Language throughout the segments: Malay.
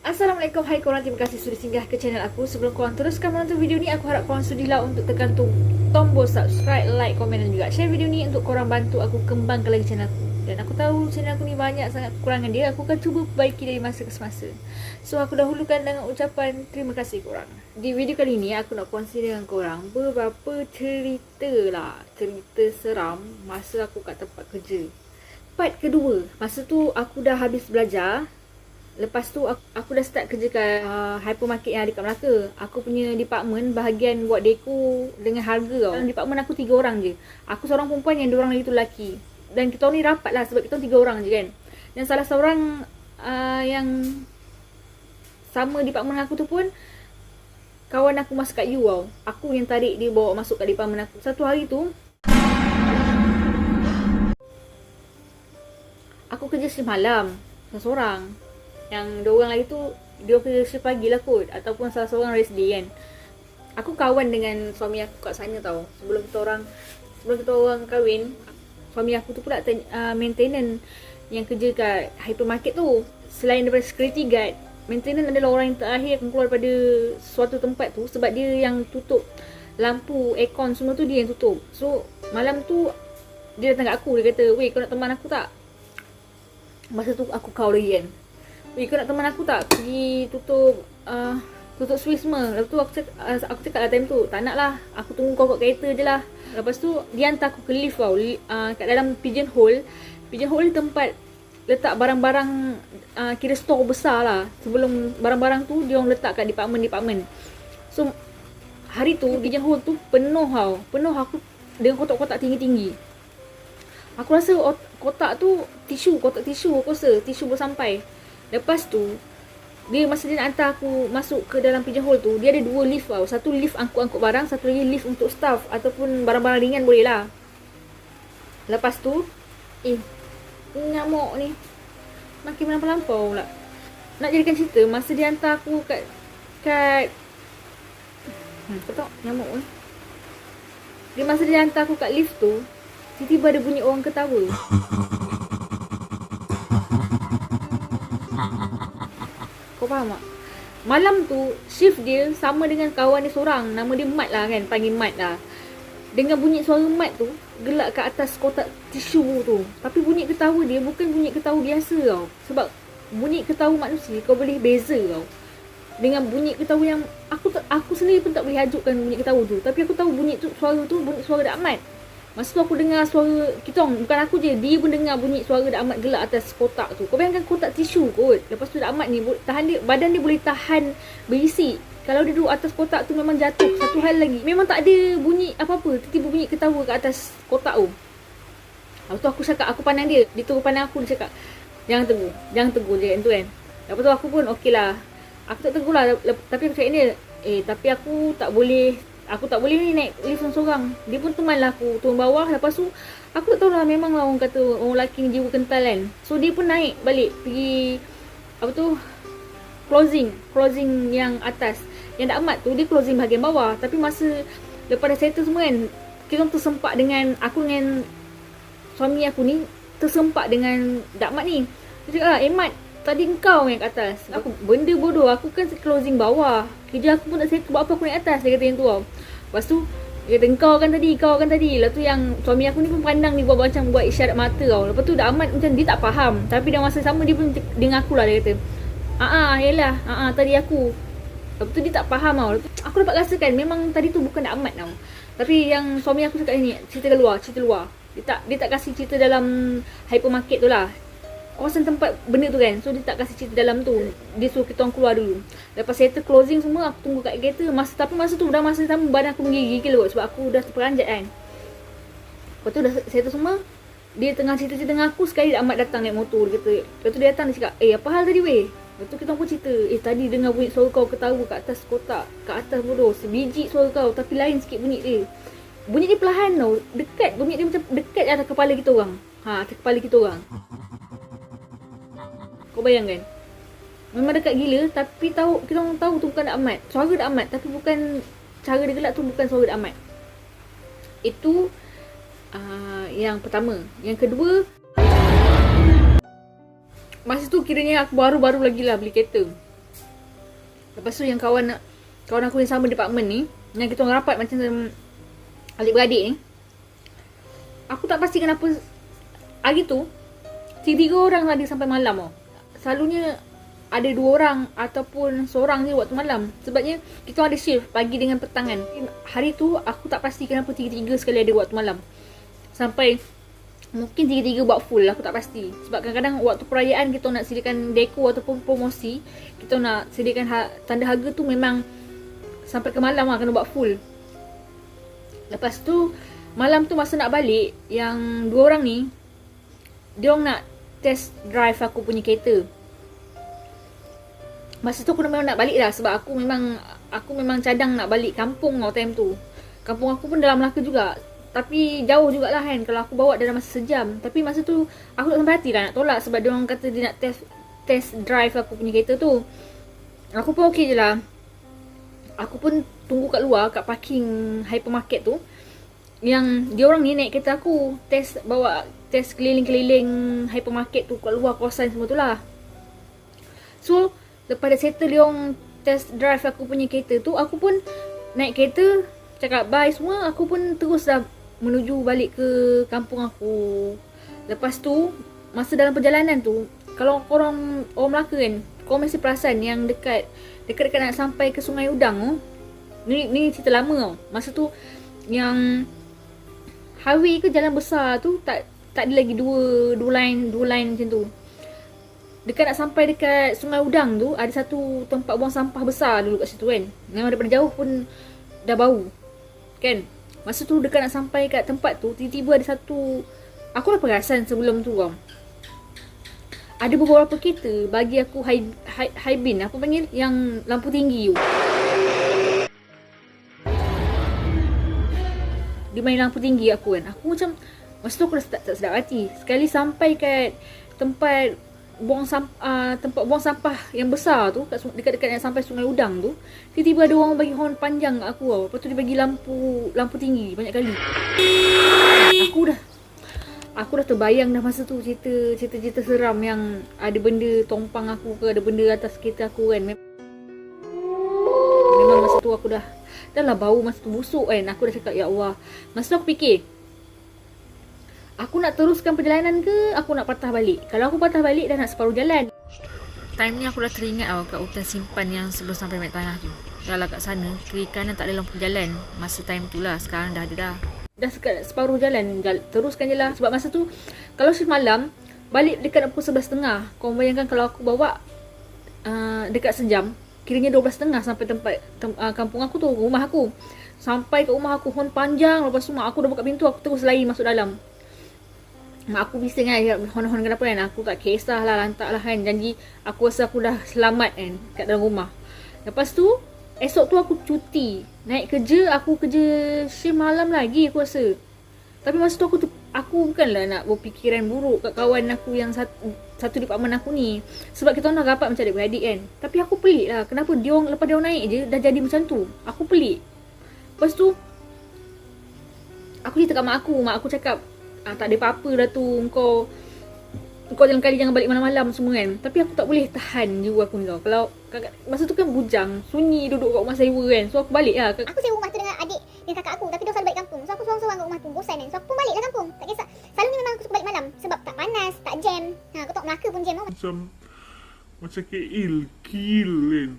Assalamualaikum, hai korang, terima kasih sudah singgah ke channel aku. Sebelum korang teruskan menonton video ni, aku harap korang sudilah untuk tekan tombol subscribe, like, komen dan juga share video ni untuk korang bantu aku kembangkan lagi channel aku. Dan aku tahu channel aku ni banyak sangat kekurangan dia, aku akan cuba perbaiki dari masa ke semasa. So aku dahulukan dengan ucapan terima kasih korang. Di video kali ni aku nak kongsi dengan korang beberapa cerita seram masa aku kat tempat kerja. Part kedua, masa tu aku dah habis belajar. Lepas tu aku dah start kerja kat hypermarket yang ada kat Melaka. Aku punya department bahagian buat deco dengan harga tau. Dalam department aku 3 orang je. Aku seorang perempuan, yang 2 orang lagi tu lelaki. Dan kita ni rapat lah sebab kita 3 orang je kan. Dan salah seorang yang sama department aku tu pun kawan aku masa kat U tau. Aku yang tarik dia bawa masuk kat department aku. Satu hari tu aku kerja shift malam seorang. Yang 2 orang lagi tu dia kerja shift pagi lah kot, ataupun salah seorang rest day kan. Aku kawan dengan suami aku kat sana tau. Sebelum kita orang kahwin, suami aku tu pula maintenance yang kerja kat hypermarket tu. Selain daripada security guard, maintenance adalah orang yang terakhir akan keluar daripada suatu tempat tu, sebab dia yang tutup lampu, aircon semua tu, dia yang tutup. So malam tu dia datang kat aku, dia kata, "Weh, kau nak teman aku tak?" Masa tu aku kau lagi kan. "Weh, kau nak teman aku tak pergi tutup Swiss semua?" Lepas tu aku cakap lah time tu, "Tak nak lah, aku tunggu kau kat kereta je lah." Lepas tu dia hantar aku ke lift tau, kat dalam pigeonhole. Pigeonhole ni tempat letak barang-barang, kira store besar lah. Sebelum barang-barang tu dia orang letak kat department. So hari tu pigeonhole tu penuh tau. Penuh aku dengan kotak-kotak tinggi-tinggi. Aku rasa kotak tisu aku rasa tisu bersampai. Lepas tu masa dia nak hantar aku masuk ke dalam pigeonhole tu, dia ada 2 lift tau. Satu lift angkut-angkut barang, satu lagi lift untuk staff ataupun barang-barang ringan boleh lah. Lepas tu nyamuk ni makin melampau pula. Nak jadikan cerita, masa dia hantar aku kat kau tahu nyamuk ni. Masa dia hantar aku kat lift tu, tiba-tiba ada bunyi orang ketawa. Kau faham tak? Malam tu shift dia sama dengan kawan dia seorang, nama dia Mat lah kan, panggil Mat lah. Dengan bunyi suara Mat tu gelak kat atas kotak tisu tu. Tapi bunyi ketawa dia bukan bunyi ketawa biasa tau. Sebab bunyi ketawa manusia kau boleh beza tau dengan bunyi ketawa yang aku sendiri pun tak boleh hajukkan bunyi ketawa tu. Tapi aku tahu bunyi suara Dak Mat. Masa tu aku dengar suara kita orang, bukan aku je, dia pun dengar bunyi suara Dak Mat gelak atas kotak tu. Kau bayangkan kotak tisu kot. Lepas tu Dak Mat ni badan dia boleh tahan berisi. Kalau dia duduk atas kotak tu memang jatuh. Satu hal lagi, memang tak ada bunyi apa-apa, tiba-tiba bunyi ketawa kat atas kotak tu. Lepas tu aku cakap, aku pandang dia turun pandang aku, dia cakap, Jangan tegur je kan tu kan. Lepas tu aku pun okey lah, aku tak tegur lah. Tapi aku cakap dia, tapi aku tak boleh ni naik lift seorang. Dia pun teman lah aku turun bawah. Lepas tu aku tak tahu lah, memang lah orang kata orang lelaki ni jiwa kental kan. So dia pun naik balik pergi closing yang atas. Yang Dak Mat tu dia closing bahagian bawah. Tapi masa lepas dah settle semua kan, kita tersempak dengan aku dengan suami aku ni, tersempak dengan Dak Mat ni. Dia cakap, Mat, tadi engkau yang kat atas. Aku, benda bodoh, aku kan closing bawah. Kerja aku pun tak settle, buat apa aku naik atas. Dia kata yang tu tau. Lepas tu dia kata, kau kan tadi. Lepas tu yang suami aku ni pun pandang ni, macam buat isyarat mata tau. Lepas tu Dak Mat macam dia tak faham. Tapi dalam masa sama dia pun dengar aku lah. Dia kata, yelah, tadi aku. Lepas tu dia tak faham tau. Aku dapat rasakan memang tadi tu bukan Dak Mat tau. Tapi yang suami aku cakap ni, cerita luar. Dia tak kasih cerita dalam hypermarket tu lah, kawasan tempat benda tu kan. So dia tak kasih cerita dalam tu. Dia suruh kita orang keluar dulu. Lepas settle closing semua, aku tunggu kat kereta. Tapi masa tu dah masa sama badan aku menggigil kot, sebab aku dah terperanjat kan. Lepas tu dah settle semua, dia tengah cerita-cerita dengan aku. Sekali Dak Mat datang naik motor. Dia kata, lepas tu dia datang, dia cakap, apa hal tadi weh? Lepas tu kita orang pun cerita, tadi dengar bunyi suara kau ketawa kat atas kotak, kat atas bodoh. Sebiji suara kau, tapi lain sikit bunyi dia. Bunyi dia perlahan tau, dekat. Bunyi dia macam dekat atas kepala kita orang. Atas kepala kita orang. Kau bayangkan, memang dekat gila. Tapi kita orang tahu tu bukan Dak Mat. Suara Dak Mat, tapi bukan, cara dia gelak tu bukan suara Dak Mat. Itu yang pertama. Yang kedua, masa tu kiranya aku baru-baru lagi lah beli kereta. Lepas tu yang kawan aku yang sama department ni, yang kita orang rapat macam adik-beradik ni, aku tak pasti kenapa hari tu 3 orang ada sampai malam tau. Selalunya ada 2 orang ataupun seorang je waktu malam. Sebabnya kita ada shift pagi dengan petang kan. Hari tu aku tak pasti kenapa 3-3 sekali ada waktu malam. Sampai mungkin 3-3 buat full, aku tak pasti. Sebab kadang-kadang waktu perayaan kita nak sediakan deko ataupun promosi, kita nak sediakan tanda harga tu memang sampai ke malam lah, kena buat full. Lepas tu malam tu masa nak balik, yang 2 orang ni dia orang nak test drive aku punya kereta. Masa tu aku memang nak balik dah, sebab aku memang cadang nak balik kampung tau time tu. Kampung aku pun dalam Melaka juga, tapi jauh jugalah kan kalau aku bawa dalam masa sejam. Tapi masa tu aku tak sampai hati lah nak tolak, sebab dia orang kata dia nak test drive aku punya kereta tu. Aku pun okey je lah. Aku pun tunggu kat luar, kat parking hypermarket tu, yang dia orang ni naik kereta aku, bawa test keliling-keliling hypermarket tu, kat luar kawasan semua tu lah. So lepas dah settle dia orang test drive aku punya kereta tu, aku pun naik kereta, cakap bye semua. Aku pun terus dah menuju balik ke kampung aku. Lepas tu masa dalam perjalanan tu, kalau korang orang Melaka kan, korang mesti perasan yang dekat nak sampai ke Sungai Udang tu, ni cerita lama tau. Masa tu yang highway ke jalan besar tu tak ada lagi dua line macam tu. Dekat nak sampai dekat Sungai Udang tu, ada satu tempat buang sampah besar dulu kat situ kan. Memang daripada jauh pun dah bau kan. Masa tu dekat nak sampai kat tempat tu, tiba-tiba ada satu, aku dah perasan sebelum tu tau, ada beberapa kereta bagi aku high beam, apa panggil, yang lampu tinggi tu. Dia main lampu tinggi aku kan. Aku macam, masa tu aku dah tak sedap hati. Sekali sampai kat tempat buang sampah yang besar tu, dekat-dekat yang sampai Sungai Udang tu, tiba-tiba ada orang bagi horn panjang kat aku tau. Lepas tu dia bagi lampu tinggi banyak kali. Aku dah terbayang dah masa tu cerita seram yang ada benda tompang aku ke, ada benda atas kereta aku kan. Memang masa tu aku dah lah bau masa tu busuk kan. Aku dah cakap, ya Allah. Masa tu aku fikir, aku nak teruskan perjalanan ke aku nak patah balik. Kalau aku patah balik dah nak separuh jalan. Time ni aku dah teringat kat hutan simpan yang sebelum sampai Mek Tanah tu. Dah lah kat sana, kiri kanan tak ada lampu jalan. Masa time tu lah, sekarang dah ada dah. Dah separuh jalan, teruskan je lah. Sebab masa tu, kalau shift malam, balik dekat pukul 11.30. Kau bayangkan kalau aku bawa dekat sejam, kiranya 12.30 sampai tempat kampung aku tu, rumah aku. Sampai ke rumah aku, horn panjang. Lepas tu mak aku dah buka pintu, aku terus lari masuk dalam. Mak aku bising kan, hon-hon kenapa kan. Aku tak kisah lah, lantak lah kan. Janji aku rasa aku dah selamat kan kat dalam rumah. Lepas tu esok tu aku cuti, naik kerja. Aku kerja shift malam lagi aku rasa. Tapi masa tu aku bukanlah nak berfikiran buruk kat kawan aku yang satu department aku ni. Sebab kita orang dah rapat macam adik-beradik kan. Tapi aku pelik lah, kenapa lepas dia orang naik je dah jadi macam tu. Aku pelik. Lepas tu aku cerita kat mak aku cakap, tak ada apa-apa dah tu, kau jalan kali jangan balik malam-malam semua kan. Tapi aku tak boleh tahan jiwa aku ni tau. Kalau masa tu kan bujang, sunyi duduk kat rumah sewa kan. So aku balik lah. Aku sewa rumah tu dengan adik dan kakak aku, tapi dia selalu balik kampung. So aku seorang-seorang kat rumah tu, bosan kan. So aku pun balik lah kampung, tak kisah. Selalunya memang aku suka balik malam sebab tak panas, tak jam. Kau tahu Melaka pun jam tau. Macam KL kill kan.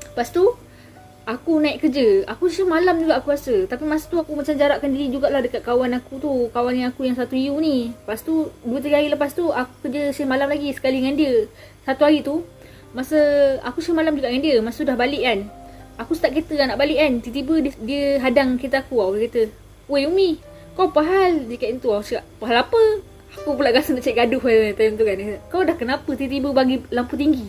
Lepas tu aku naik kerja. Aku shift malam juga aku rasa. Tapi masa tu aku macam jarakkan diri jugalah dekat kawan aku tu. Kawan yang aku yang satu U ni. Lepas tu 2-3 hari lepas tu aku kerja shift malam lagi sekali dengan dia. Satu hari tu masa aku shift malam juga dengan dia. Masa tu dah balik kan, aku start kereta nak balik kan. Tiba-tiba dia hadang kereta aku tau. Dia kata, "Weh Umi, kau apa hal?" Dia kata tu. Aku cakap, "Apa hal apa?" Aku pula rasa nak cek gaduh time tu kan. Dia kata, "Kau dah kenapa tiba-tiba bagi lampu tinggi?"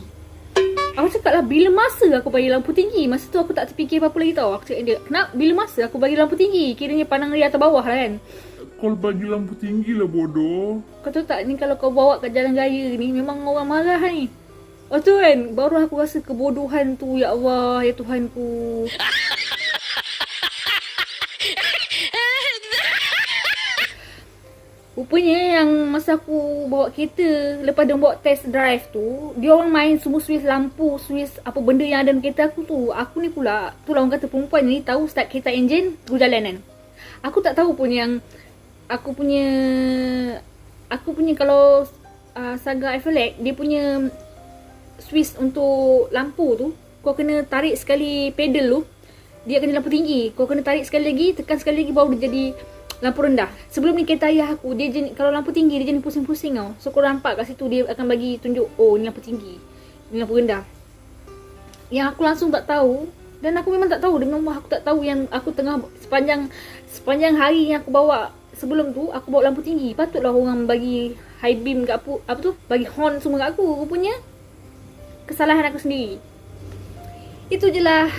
Aku cakap lah, bila masa aku bagi lampu tinggi? Masa tu aku tak terfikir apa-apa lagi tau. Aku cakap dia, "Kenapa? Bila masa aku bagi lampu tinggi?" Kiranya pandang dia atas bawah lah kan. Kau bagi lampu tinggi lah bodoh. Kau tahu tak, ni kalau kau bawa kat jalan raya ni, memang orang marah ni. Lepas tu kan, baru aku rasa kebodohan tu. Ya Allah, ya Tuhanku. Rupanya yang masa aku bawa kereta, lepas dia bawa test drive tu, dia orang main semua switch lampu, switch apa benda yang ada dalam kereta aku tu. Aku ni pula, tu lah orang kata perempuan ni tahu start kereta enjin, terus jalan kan. Aku tak tahu pun yang aku punya kalau Saga Everlex, dia punya switch untuk lampu tu, kau kena tarik sekali pedal tu, dia kena lampu tinggi. Kau kena tarik sekali lagi, tekan sekali lagi baru dia jadi lampu rendah. Sebelum ni kereta ayah aku, dia jenis, kalau lampu tinggi dia jenis pusing-pusing tau. So kau nampak kat situ dia akan bagi tunjuk, oh ni lampu tinggi, ni lampu rendah. Yang aku langsung tak tahu, dan aku memang tak tahu, demi Allah aku tak tahu yang aku tengah sepanjang hari yang aku bawa sebelum tu, aku bawa lampu tinggi. Patutlah orang bagi high beam kat aku, apa tu, bagi horn semua kat aku. Rupanya kesalahan aku sendiri. Itu je lah.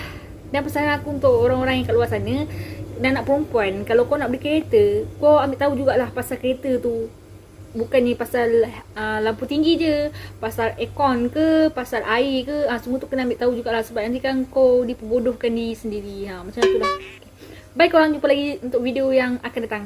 Dan pesan aku untuk orang-orang yang kat luar sana dan anak perempuan, kalau kau nak beli kereta, kau ambil tahu jugalah pasal kereta tu. Bukannya pasal lampu tinggi je, pasal aircon ke, pasal air ke, semua tu kena ambil tahu jugalah. Sebab nanti kan kau diperbodohkan diri sendiri. Macam tu lah. Baik, korang jumpa lagi untuk video yang akan datang.